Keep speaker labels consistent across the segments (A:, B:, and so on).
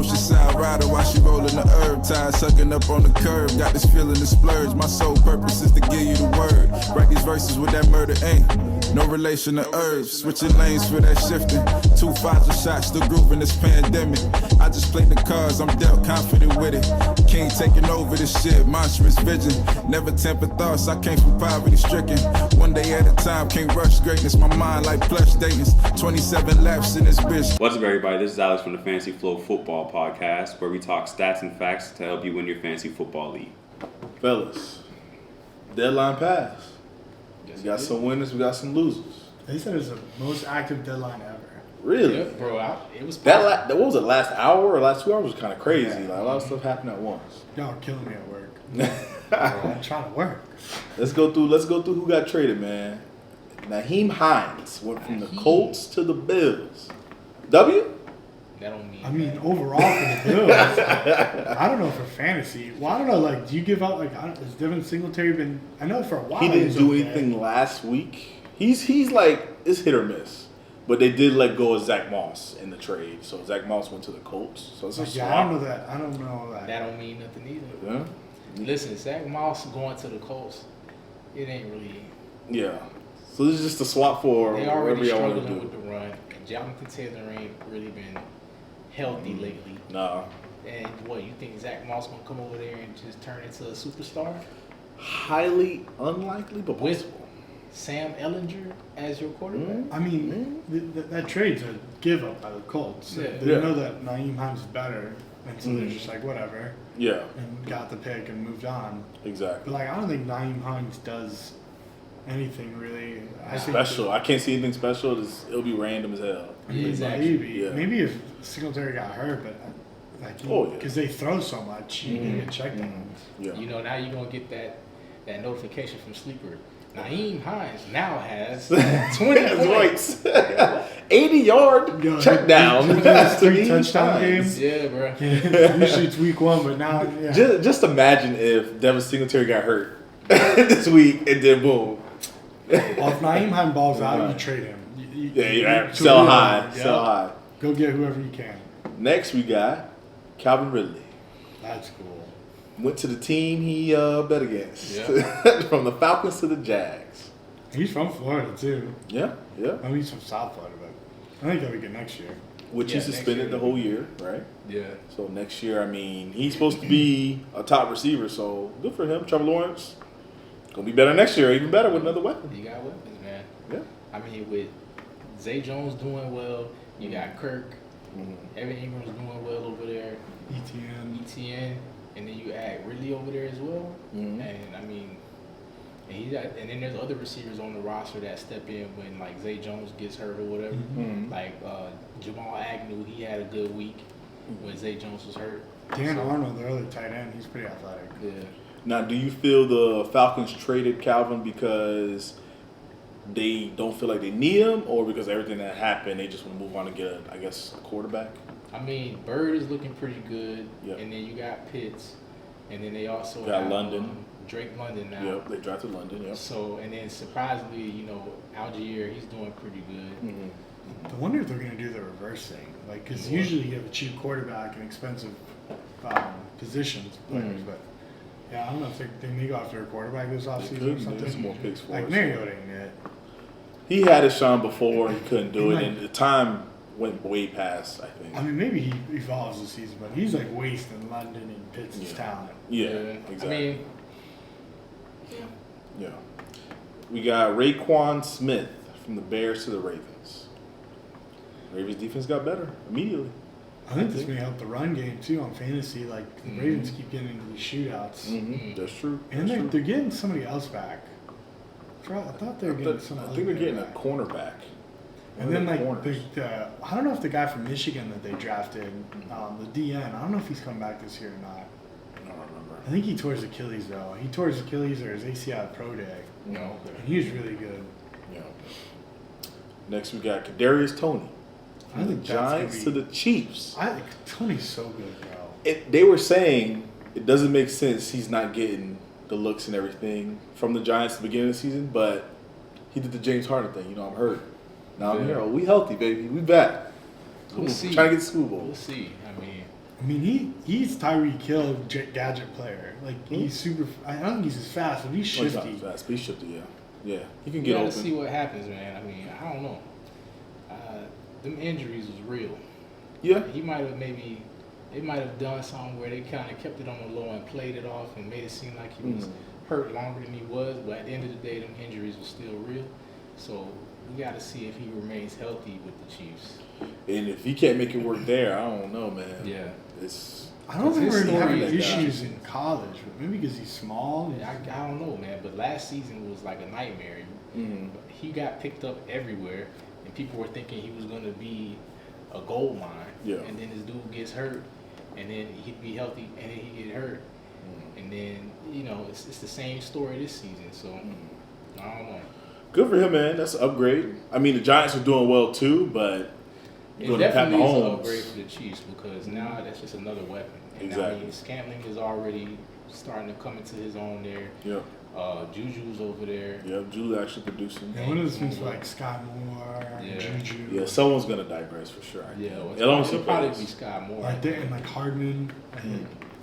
A: Oceanside rider while she rolling the herb. Tide sucking up on the curb. Got this feeling to splurge. My sole purpose is to give you the word. Write these verses with that murder ain't no relation to herbs. Switching lanes for that shifting. 2 5 shots, still grooving this pandemic. I just played the cards, I'm dealt confident with it. King taking over this shit, monstrous vision. Never temper thoughts, I came from poverty stricken. One day at a time, can't rush greatness. My mind like plush Dayton's. 27 laps in this bitch.
B: What's up, everybody? This is Alex from the Fantasy Flow Football Podcast, where we talk stats and facts to help you win your fantasy football league.
C: Fellas, deadline pass. We got some winners, we got some losers.
D: They said it was the most active deadline ever.
C: Really?
E: Yeah, bro, it was
C: what was it, last hour or last 2 hours was kind of crazy.
D: Yeah.
C: Like, a lot of stuff happened at once.
D: Y'all are killing me at work. I'm trying to work.
C: Let's go through who got traded, man. Nyheim Hines went from the Colts to the Bills. W?
E: That don't mean.
D: I mean, overall for the Bills, I don't know for fantasy. Well, I don't know. Like, do you give out has Devin Singletary been? I know for a while
C: He didn't do
D: okay.
C: anything last week. He's like, it's hit or miss. But they did let go of Zach Moss in the trade, so Zach Moss went to the Colts. So it's a swap.
D: I don't know that. I don't know that.
E: That don't mean nothing either.
C: Yeah.
E: Listen, Zach Moss going to the Colts, it ain't really.
C: Yeah. So this is just a swap for
E: They
C: whatever
E: already
C: y'all want to
E: struggling
C: do.
E: with the run. And Jonathan Taylor ain't really been healthy lately.
C: Nah.
E: And what, you think Zach Moss gonna come over there and just turn into a superstar?
C: Highly unlikely, but
E: With
C: possible.
E: Sam Ellinger as your quarterback?
D: I mean, that trade's a give up by the Colts.
E: Yeah.
D: They know that Nyheim Hines is better, and so they're just like whatever,
C: Yeah,
D: and got the pick and moved on.
C: exactly.
D: But like, I don't think Nyheim Hines does anything really. I think
C: Special. I can't see anything special. It'll be random as hell.
E: Exactly.
C: Yeah.
D: Maybe if Singletary got hurt, but like, because they throw so much, you can get checked down.
C: Yeah.
E: You know, now you're gonna get that notification from Sleeper. Nyheim Hines now has 20 points.
C: 80-yard check down.
D: That's 3
C: Nyheim
D: touchdown
C: Hines.
D: games.
E: Yeah, bro.
D: Usually it's week 1, but now, yeah.
C: Just imagine if Devin Singletary got hurt this week and then boom.
D: Well, if Nyheim Hines balls out, you trade him.
C: Yeah, sell high.
D: Yeah.
C: Sell high.
D: Go get whoever you can.
C: Next we got Calvin Ridley.
D: That's cool.
C: Went to the team he bet against.
E: Yeah.
C: From the Falcons to the Jags.
D: He's from Florida, too.
C: Yeah.
D: I mean, he's from South Florida, but I think that'll be good next year.
C: Which
E: Yeah,
C: he
E: next
C: suspended
E: year.
C: the whole year, right?
E: Yeah.
C: So next year, I mean, he's supposed to be a top receiver, so good for him. Trevor Lawrence gonna be better next year, even better with another weapon.
E: You got weapons, man.
C: Yeah.
E: I mean, with Zay Jones doing well, you got Kirk, Evan Ingram's doing well over there, ETN, and then you add Ridley over there as well. And I mean, and then there's other receivers on the roster that step in when like Zay Jones gets hurt or whatever. Like Jamal Agnew, he had a good week when Zay Jones was hurt.
D: Dan Arnold, their other tight end, he's pretty athletic.
E: Yeah.
C: Now, do you feel the Falcons traded Calvin because they don't feel like they need him, or because everything that happened, they just want to move on and get, a quarterback?
E: I mean, Bird is looking pretty good,
C: Yep.
E: and then you got Pitts, and then they also
C: Got
E: have
C: London.
E: Drake London now.
C: Yep, they drafted London, yep.
E: So, and then surprisingly, Algier, he's doing pretty good.
D: I wonder if they're going to do the reverse thing. Like, because usually you have a cheap quarterback and expensive positions, players, but yeah, I don't know if they may go after a quarterback this offseason or something.
C: There's more picks for
D: Like
C: us.
D: Mariota ain't it.
C: He had it Sean before, he couldn't do it,
D: Like-
C: and the time went way past, I think.
D: I mean, maybe he evolves this season, but he's like wasting London and Pitts' talent.
C: Yeah,
E: I
C: exactly.
E: mean,
C: Yeah. We got Raekwon Smith from the Bears to the Ravens. Ravens defense got better immediately.
D: I think this may help the run game too on fantasy. Like the Ravens keep getting into these shootouts,
C: That's true.
D: and
C: That's
D: they're getting somebody else back. I thought they were getting
C: true.
D: somebody.
C: I think they're getting a cornerback.
D: And
C: One
D: then
C: of
D: like
C: the corners.
D: I don't know if the guy from Michigan that they drafted, the DN. I don't know if he's coming back this year or not.
C: I don't remember.
D: I think he tore his Achilles though. He tore his Achilles or his ACL at Pro Day,
E: no.
D: and he was really good.
C: Yeah. Next we got Kadarius Toney.
D: I
C: From the
D: think that's gonna
C: Giants
D: be-
C: to the Chiefs.
D: I think Tony's so good, bro.
C: They were saying it doesn't make sense he's not getting the looks and everything from the Giants at the beginning of the season, but he did the James Harden thing. I'm hurt. Now I'm
E: Yeah.
C: here. We healthy, baby. We back.
E: We'll see.
C: Trying to get the Super Bowl.
E: We'll see. I mean,
D: I mean, he's Tyreek Hill gadget player. Like he's super. I don't think he's as fast, but he's shifty.
C: Oh, he's not fast, but he's shifty. Yeah. He can
E: You
C: get
E: gotta
C: open.
E: see what happens, man. I mean, I don't know. Them injuries was real.
C: Yeah.
E: He might have they might have done something where they kind of kept it on the low and played it off and made it seem like he was hurt longer than he was. But at the end of the day, them injuries were still real. So we got to see if he remains healthy with the Chiefs.
C: And if he can't make it work there, I don't know, man.
E: Yeah.
C: It's
D: I don't think
E: His
D: we're
E: story
D: having
E: is
D: issues in college, but maybe because he's small.
E: I don't know, man. But last season was like a nightmare. He got picked up everywhere, and people were thinking he was going to be a gold mine.
C: Yeah.
E: And then this dude gets hurt, and then he'd be healthy, and then he get hurt. And then, it's the same story this season. So, I don't know.
C: good for him, man. That's an upgrade. I mean, the Giants are doing well too, but
E: It
C: going to Pat
E: definitely is an
C: Mahomes.
E: upgrade for the Chiefs because now that's just another weapon. And
C: Exactly.
E: I mean, Scantling is already starting to come into his own there.
C: Yep.
E: Juju's over there.
C: Yep. Julie actually producing.
D: Yeah, one of those things like Scott Moore,
E: Yeah.
D: Juju.
C: Yeah, someone's gonna digress for sure.
E: Yeah,
C: It'll
E: probably be Scott Moore.
D: Right there, and like Hardman.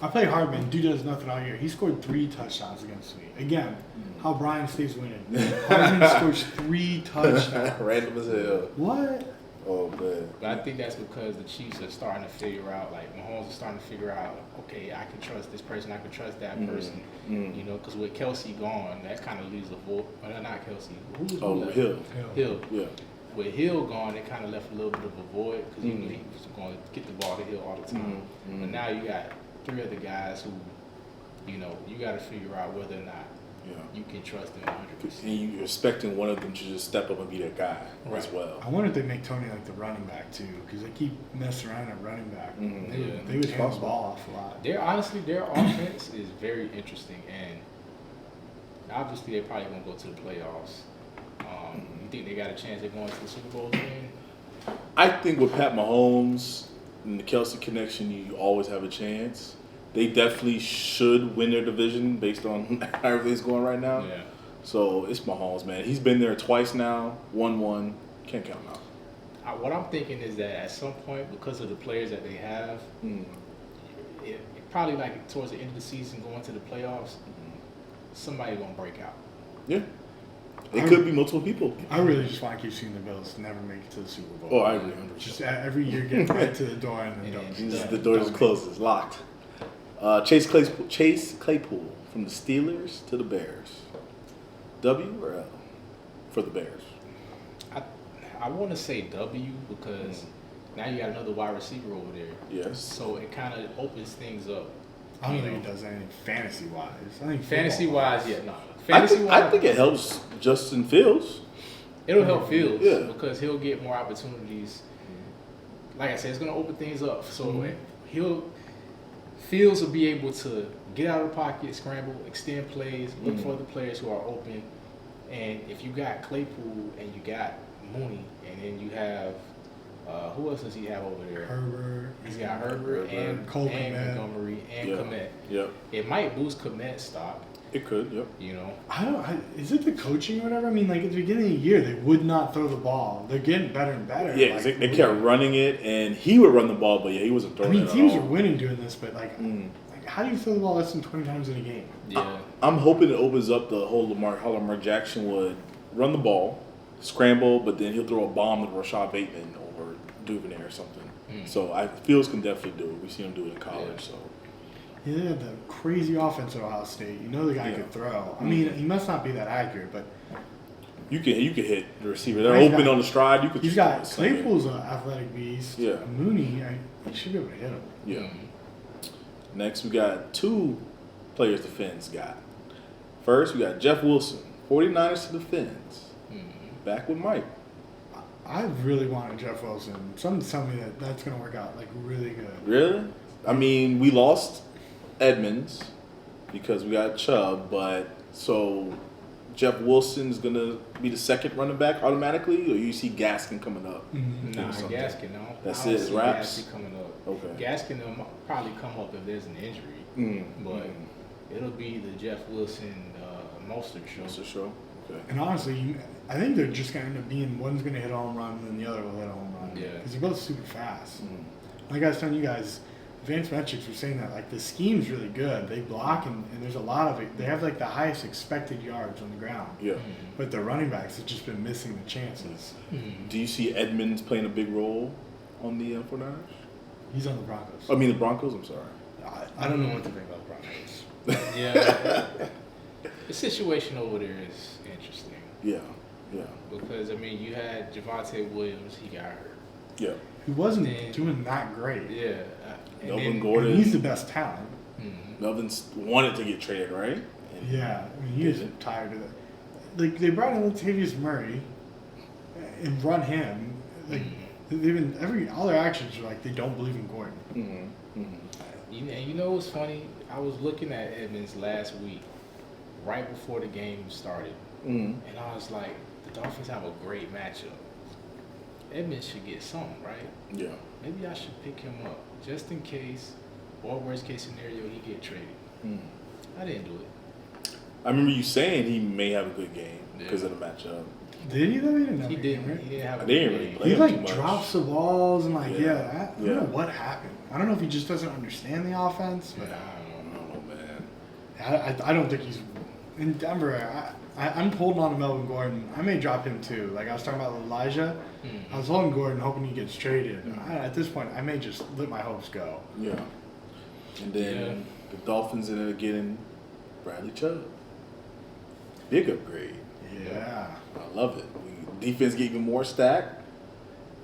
D: I play Hardman. Dude does nothing all year. He scored 3 touchdowns against me. Again, how Brian stays winning. Hardman scores 3 touchdowns.
C: Random as hell.
D: What?
C: Oh man.
E: But I think that's because the Chiefs are starting to figure out, like Mahomes is starting to figure out, okay, I can trust this person, I can trust that person. Because with Kelsey gone, that kind of leaves a void. Well, not Kelsey. Who
C: Oh,
E: left?
C: Hill.
E: Hill.
C: Yeah.
E: With Hill gone, it kind of left a little bit of a void because you knew he was going to get the ball to Hill all the time. But now you got 3 other guys who, you got to figure out whether or not
C: Yeah.
E: you can trust them 100%.
C: And you're expecting one of them to just step up and be that guy as
E: Right.
C: well.
D: I wonder if they make Tony like the running back too, because they keep messing around at running back.
C: Mhm.
D: They would,
E: Yeah.
D: they would
C: It's
D: hand the
C: possible.
D: ball off a lot.
E: Their offense is very interesting, and obviously they're probably going to go to the playoffs. You think they got a chance of going to the Super Bowl again?
C: I think with Pat Mahomes and the Kelsey connection, you always have a chance. They definitely should win their division based on how everything's going right now.
E: Yeah.
C: So it's Mahomes, man. He's been there twice now, 1-1. Can't count him out.
E: What I'm thinking is that at some point, because of the players that they have, it probably like towards the end of the season, going to the playoffs, somebody gonna break out.
C: Yeah. It could be multiple people.
D: I really just want to keep seeing the Bills never make it to the Super Bowl.
C: Oh, I agree 100%.
D: Just every year get right to the door and then don't.
C: This is
E: Yeah.
C: the door is closed. It's locked. Chase Claypool from the Steelers to the Bears. W or L for the Bears?
E: I want to say W because now you got another wide receiver over there.
C: Yes.
E: So it kind of opens things up.
D: I don't think it does anything fantasy wise. I think
E: Fantasy
D: football-wise,
E: wise, yeah, no.
C: I
E: Fantasy
C: think,
E: wise,
C: I think it helps Justin Fields.
E: it'll help Fields
C: Yeah.
E: because he'll get more opportunities. Like I said, it's gonna open things up. So Fields will be able to get out of the pocket, scramble, extend plays, look for the players who are open. And if you got Claypool and you got Mooney, and then you have who else does he have over there?
D: Herbert.
E: He's got Herbert and
D: Cole
E: and
D: Kmet.
E: Montgomery and
C: Yeah.
E: Kmet.
C: Yep.
E: It might boost Kmet's stock,
C: It could. Yep.
D: Is it the coaching or whatever? I mean, like at the beginning of the year, they would not throw the ball. They're getting better and better.
C: Yeah, 'cause
D: Like,
C: they kept running it, and he would run the ball, but yeah, he wasn't
D: I
C: throwing
D: mean,
C: it
D: teams
C: at
D: are
C: all.
D: winning doing this, but like how do you throw the ball less than 20 times in a game?
E: yeah.
C: I'm hoping it opens up the whole how Lamar Jackson would run the ball, scramble, but then he'll throw a bomb to Rashad Bateman or Duvernay or something. So Fields can definitely do it. We see him do it in college. So
D: Yeah, they had the crazy offense at Ohio State. You know the guy
C: Yeah.
D: could throw. I mean, he must not be that accurate, but
C: you can hit the receiver. They're
D: He's
C: open
D: got-
C: on the stride. You could.
D: he's
C: just
D: got
C: sling it.
D: Claypool's an athletic beast.
C: Yeah.
D: Mooney, he should be able to hit him.
C: Yeah. Next, we got 2 players the Fins got. First, we got Jeff Wilson, 49ers to the Fins. Back with Mike.
D: I really wanted Jeff Wilson. Some tell me that that's going to work out like really good.
C: Really? I mean, we lost Edmonds because we got Chubb, but so Jeff Wilson's gonna be the second running back automatically, or you see Gaskin coming up?
E: Nah,
C: something.
E: Gaskin, no.
C: That's
E: I don't
C: it,
E: see
C: wraps?
E: Gaskin coming up.
C: Okay.
E: Gaskin will probably come up if there's an injury, but it'll be the Jeff Wilson Mostert show.
C: That's a show. Okay.
D: And honestly, I think they're just going to end up being one's going to hit a home run and then the other will hit a home run.
E: Yeah.
D: Because they're both super fast. Like I was telling you guys, advanced metrics were saying that like the scheme's really good. They block and there's a lot of it. They have like the highest expected yards on the ground.
C: Yeah.
D: But the running backs have just been missing the chances.
C: Do you see Edmonds playing a big role on the 49ers?
D: He's on the Broncos.
C: I mean the Broncos. I'm sorry.
D: I don't know what to think about the Broncos.
E: Yeah. The situation over there is interesting
C: Yeah. Yeah.
E: because I mean you had Javonte Williams, he got hurt.
C: Yeah.
D: He wasn't
E: Then-
D: doing that great.
E: Yeah. And
C: Melvin
E: then-
C: Gordon.
D: And he's the best talent.
C: Melvin's wanted to get traded, right? And
D: Yeah, I mean, he is tired of it. Like they brought in Latavius Murray and run him. Like they've been all their actions are like they don't believe in Gordon.
E: You know what's funny? I was looking at Edmonds last week, right before the game started, and I was like, the Dolphins have a great matchup. Edmonds should get something, right?
C: Yeah.
E: Maybe I should pick him up just in case, or worst case scenario, he get traded. I didn't do it.
C: I remember you saying he may have a good game because
E: Yeah.
C: of the matchup.
D: Did he though? He didn't. Have
E: He
D: a
E: didn't.
D: game, right?
E: He didn't have.
C: I
E: a
C: didn't
E: good
C: really
E: game.
C: play
D: He
C: him
D: like
C: too much.
D: drops the balls and like
C: Yeah.
D: I don't know what happened. I don't know if he just doesn't understand the offense, but
C: I don't know, man.
D: I don't think he's in Denver. I'm holding on to Melvin Gordon. I may drop him too. Like I was talking about Elijah, I was holding Gordon, hoping he gets traded. At this point, I may just let my hopes go.
C: Yeah. And then the Dolphins ended up getting Bradley Chubb. Big upgrade.
D: Yeah.
C: I love it. Defense get even more stacked.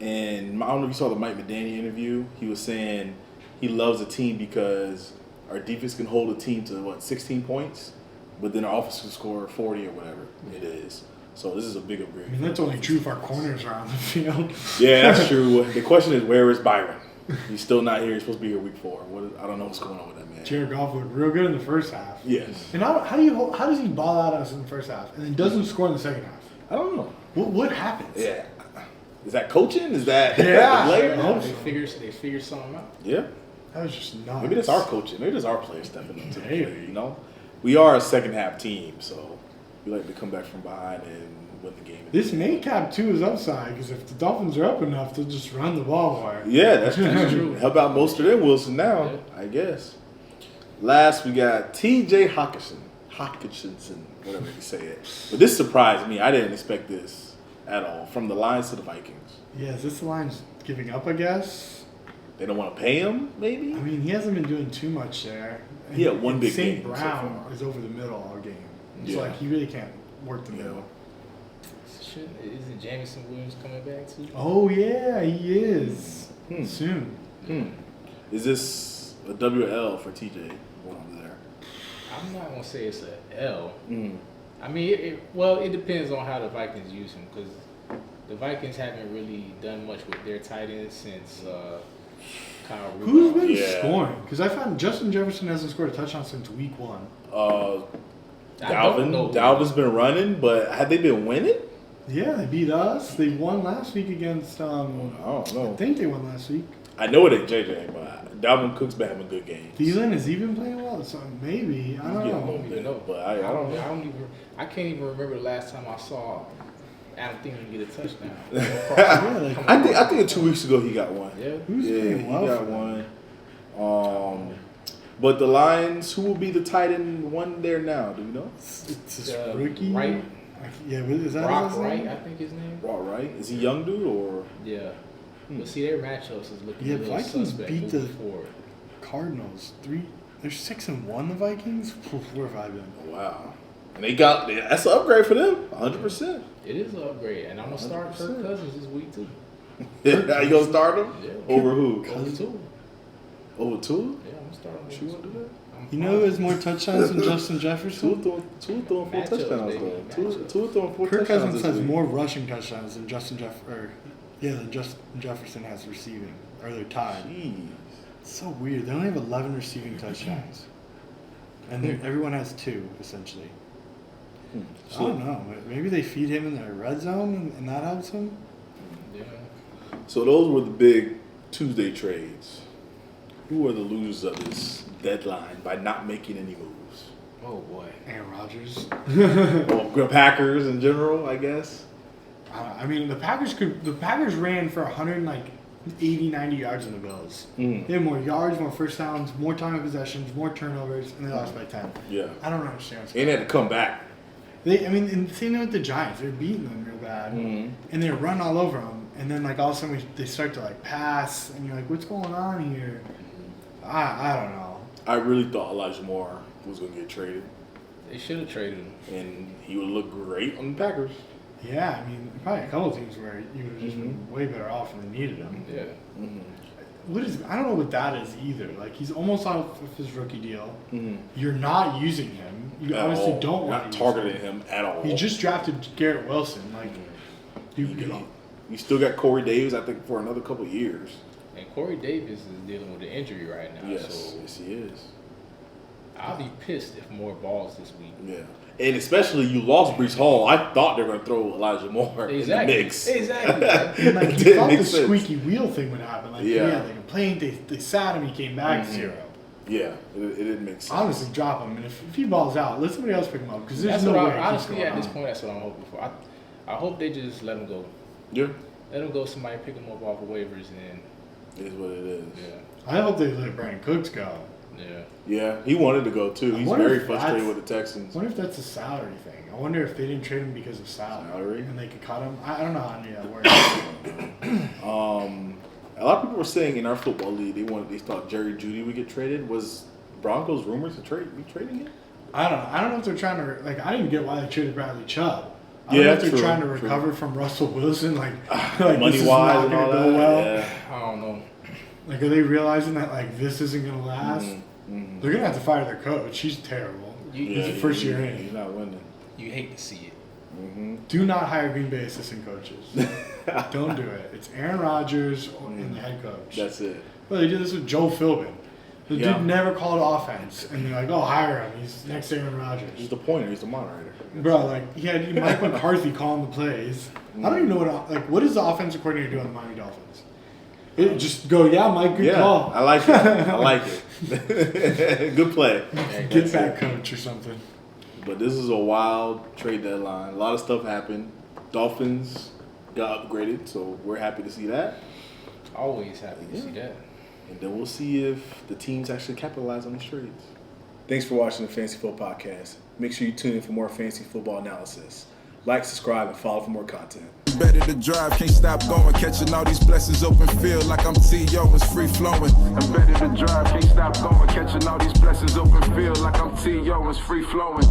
C: And I don't know if you saw the Mike McDaniel interview. He was saying he loves the team because our defense can hold a team to 16 points, but then our offense can score 40 or whatever it is. So this is a big upgrade.
D: I mean, that's only true if our corners are on the field.
C: Yeah, that's true. The question is, where is Byron? He's still not here. He's supposed to be here week 4. I don't know what's going on with that man.
D: Jared Goff looked real good in the first half.
C: Yes.
D: And how does he ball out us in the first half and then doesn't score in the second half?
C: I don't know.
D: What happens?
C: Yeah. Is that coaching? Is that
D: Yeah.
C: the player?
D: I hope
E: They figure something out.
C: Yeah.
D: That was just nuts.
C: Maybe that's our coaching. Maybe that's our players stepping up to the
D: Maybe.
C: plate, you know? We are a second half team, so we like to come back from behind and win the game.
D: This may cap too is upside because if the Dolphins are up enough, they'll just run the ball more.
C: Yeah, that's true. Help out most of them, Wilson, now, I guess. Last, we got TJ Hawkinson, whatever you say it. But this surprised me. I didn't expect this at all. From the Lions to the Vikings.
D: Yeah, is this the Lions giving up, I guess?
C: They don't want to pay him, maybe?
D: I mean, he hasn't been doing too much there.
C: He had one
D: And
C: big
D: St.
C: game so
D: Brown
C: far.
D: is over the middle all game.
C: Yeah.
D: So, like, he really can't work the
C: Yeah.
D: middle.
E: Isn't Jamison Williams coming back too?
D: Oh, yeah, he is. Soon.
C: Is this a WL for TJ going over there?
E: I'm not gonna say it's a L. I mean, it depends on how the Vikings use him because the Vikings haven't really done much with their tight ends since Kyle Rudolph.
D: Who's been
C: Yeah.
D: scoring? Because I found Justin Jefferson hasn't scored a touchdown since week 1.
E: I don't know.
C: Dalvin's been running, but have they been winning?
D: Yeah, they beat us. They won last week against.
C: I don't know.
D: I think they won last week.
C: I know it ain't JJ, but Dalvin Cook's been having good games.
D: Thielen, has he been playing well? So maybe. I don't
C: Yeah,
D: know.
C: a little bit, but I don't know.
E: I can't even remember the last time I saw Adam Thielen get a touchdown.
D: Yeah, like,
C: I think 2 weeks ago he got one.
E: Yeah.
D: who's
C: Yeah,
D: playing
C: he
D: well
C: got
D: for them?
C: one. But the Lions, who will be the tight end one there now? Do you know?
D: It's this rookie.
E: Wright.
D: Yeah, is that
E: Brock
D: his
E: Wright,
D: name?
E: I think his name.
C: All right. Is he young dude or?
E: Yeah. But see, their matchups is looking
D: Yeah,
E: a little
D: Vikings
E: suspect
D: beat
E: moving
D: the-
E: forward.
D: Cardinals. They're 6-1. The Vikings. Where have I been?
C: Wow. And that's an upgrade for them. 100%.
E: It is an upgrade, and I'm gonna start
C: 100%.
E: Kirk Cousins this week too.
C: Yeah, you gonna start him
E: Yeah.
C: over who?
E: Over two.
C: Over Tua?
E: Yeah, I'm gonna start him.
C: You want to do that?
D: You know who has more touchdowns than Justin Jefferson?
C: Tua throwing 4
E: Matchups,
C: touchdowns
E: baby.
C: though. Tua throwing 4
D: Kirk
C: touchdowns
D: Cousins
C: this
D: has
C: week.
D: more rushing touchdowns than Justin Jefferson has receiving. Or they're tied.
C: Jeez.
D: It's so weird. They only have 11 receiving touchdowns. And everyone has 2, essentially. I don't know. Maybe they feed him in their red zone and that helps him?
E: Yeah.
C: So those were the big Tuesday trades. Who are the losers of this deadline by not making any moves?
E: Oh boy.
D: Aaron Rodgers.
C: Well, Packers in general, I guess.
D: I mean, the Packers ran for 80, 90 yards than the Bills. They had more yards, more first downs, more time of possessions, more turnovers, and they lost by 10.
C: Yeah.
D: I don't understand what's
C: And they had to come back.
D: and same thing with the Giants. They're beating them real bad, and they run all over them. And then like all of a sudden they start to like pass, and you're like, what's going on here? I don't know.
C: I really thought Elijah Moore was going to get traded,
E: They should have traded him.
C: and he would look great on the Packers.
D: Yeah, I mean, probably a couple of teams where you would have just been way better off when they needed him.
E: Yeah.
D: I don't know what that is either. Like he's almost out of his rookie deal. You're not using him. You
C: At
D: obviously
C: all.
D: don't want
C: Not
D: to
C: targeting
D: use
C: him at all.
D: You just drafted Garrett Wilson. Like
C: You still got Corey Davis, I think, for another couple of years.
E: And Corey Davis is dealing with an injury right now.
C: Yes,
E: So
C: yes, he is.
E: I'll be pissed if more balls this week.
C: Yeah. And especially you lost Brees Hall. I thought they were going to throw Elijah Moore
E: Exactly.
C: in the mix.
E: Exactly.
D: and like you
C: Didn't
D: thought
C: make
D: the
C: sense.
D: squeaky wheel thing would happen. Like
C: Yeah.
D: they complained, they sat him, he came back 0.
C: Yeah, it didn't make sense.
D: Honestly, drop him, and if he balls out, let somebody else pick him up because there's
E: That's
D: no
E: what
D: way.
E: I, honestly,
D: it
E: at
D: keeps
E: this
D: going
E: point, that's what I'm hoping for. I hope they just let him go.
C: Yeah,
E: Let him go. Somebody pick him up off of waivers, and
C: it is what it is.
E: yeah,
D: on. I hope they let Brandon Cooks go.
E: yeah.
C: Yeah, he wanted to go too.
D: I
C: He's
D: wonder
C: very
D: if
C: frustrated
D: that's-
C: with the Texans.
D: I wonder if that's a salary thing. I wonder if they didn't trade him because of
C: Salary?
D: and they could cut him. I don't know how any of that works.
C: A lot of people were saying in our football league they thought Jerry Jeudy would get traded. Was Broncos rumors to be trading him?
D: I don't know if they're trying to like. I didn't get why they traded Bradley Chubb. I don't
C: Yeah,
D: know if they're
C: true,
D: trying to
C: true.
D: recover from Russell Wilson, like
C: Money
D: this is
C: wise
D: not
C: and
D: gonna
C: all
D: go
C: that.
D: well.
C: Yeah.
E: I don't know.
D: Like, are they realizing that like this isn't gonna last?
C: Mm-hmm.
D: They're gonna have to fire their coach. He's terrible. He's the first year in.
C: He's not winning.
E: You hate to see it.
D: Do not hire Green Bay assistant coaches. Don't do it. It's Aaron Rodgers and the head coach.
C: That's it.
D: Well, they did this with Joe Philbin. The
C: Yeah.
D: dude never called offense, and they're like, "Oh, hire him. He's next to Aaron
C: He's
D: Rodgers."
C: the pointer. He's the moderator.
D: Bro, like he had Mike McCarthy calling the plays. I don't even know what does the offensive coordinator do on the Miami Dolphins? It just go, yeah, Mike, good
C: Yeah,
D: call.
C: I like it. I like it. Good play.
D: Get that coach or something.
C: But this is a wild trade deadline. A lot of stuff happened. Dolphins got upgraded, so we're happy to see that.
E: Always happy to see that.
C: And then we'll see if the teams actually capitalize on these trades.
F: Thanks for watching the Fantasy Football Podcast. Make sure you tune in for more fantasy football analysis. Like, subscribe, and follow for more content.
A: Better to drive, can't stop going. Catching all these blessings, open field like I'm T.O. It's free flowing. I'm better to drive, can't stop going. Catching all these blessings, open field like I'm T.O. It's free flowing.